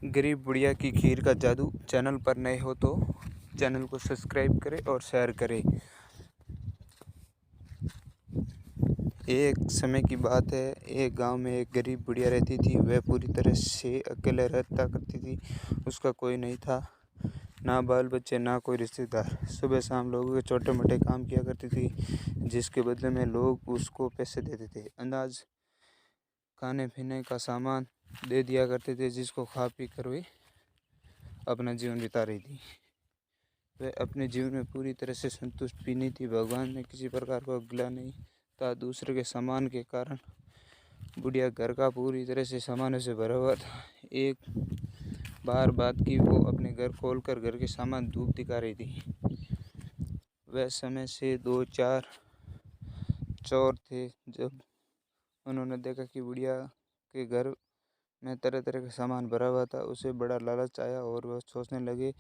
गरीब बुढ़िया की खीर का जादू चैनल पर नए हो तो चैनल को सब्सक्राइब करें और शेयर करें। एक समय की बात है, एक गांव में एक गरीब बुढ़िया रहती थी। वह पूरी तरह से अकेले रहता करती थी। उसका कोई नहीं था, ना बाल बच्चे, ना कोई रिश्तेदार। सुबह शाम लोगों के छोटे मोटे काम किया करती थी, जिसके बदले में लोग उसको पैसे देते थे। अनाज, खाने पीने का सामान दे दिया करते थे, जिसको खा पी कर वे अपना जीवन बिता रही थी। वह अपने जीवन में पूरी तरह से संतुष्ट भी नहीं थी। भगवान ने किसी प्रकार को गिला नहीं था। दूसरे के सामान के कारण बुढ़िया घर का पूरी तरह से सामानों से भरा हुआ था। एक बार बात की, वो अपने घर खोलकर घर के सामान धूप दिखा रही थी। वह समय से 2-4 चोर थे। जब उन्होंने देखा कि बुढ़िया के घर में तरह तरह का सामान भरा हुआ था, उसे बड़ा लालच आया और वह सोचने लगे,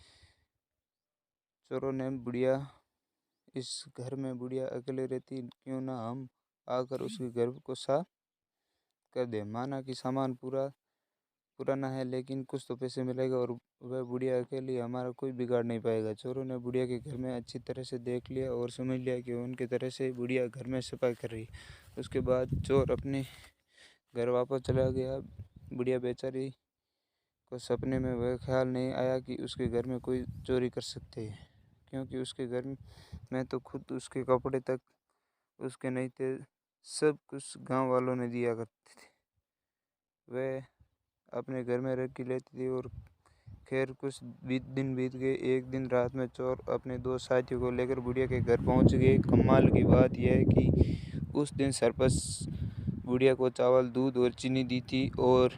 चोरों ने बुढ़िया इस घर में बुढ़िया अकेले रहती, क्यों ना हम आकर उसके घर को साफ कर दें। माना कि सामान पुराना है, लेकिन कुछ तो पैसे मिलेगा और वह बुढ़िया अकेली, हमारा कोई बिगाड़ नहीं पाएगा। चोरों ने बुढ़िया के घर में अच्छी तरह से देख लिया और समझ लिया कि उनकी तरह से बुढ़िया घर में सफाई कर रही। उसके बाद चोर अपने घर वापस चला गया। बुढ़िया बेचारी को सपने में वह ख्याल नहीं आया कि उसके घर में कोई चोरी कर सकते हैं, क्योंकि उसके घर में तो खुद उसके कपड़े तक उसके नहीं थे। सब कुछ गांव वालों ने दिया करते थे। वह अपने घर में रख लेती थी और खैर कुछ दिन बीत गए। एक दिन रात में चोर अपने दो साथियों को लेकर बुढ़िया के घर पहुंच गए। कमाल की बात यह है कि उस दिन सरपंच बुढ़िया को चावल, दूध और चीनी दी थी और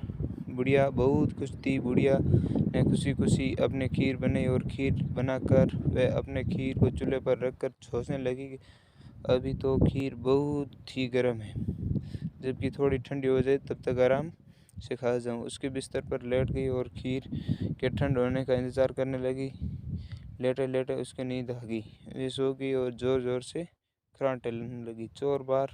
बुढ़िया बहुत खुश थी। बुढ़िया ने खुशी खुशी अपने खीर बनाई और खीर बनाकर वह अपने खीर को चूल्हे पर रखकर सोचने लगी कि अभी तो खीर बहुत ही गर्म है, जबकि थोड़ी ठंडी हो जाए तब तक आराम से खा जाऊं। उसके बिस्तर पर लेट गई और खीर के ठंड होने का इंतज़ार करने लगी। लेटे लेटे उसकी नींद आ गई। वे सो गई और ज़ोर ज़ोर से खर्राटे लगने लगी। चोर बार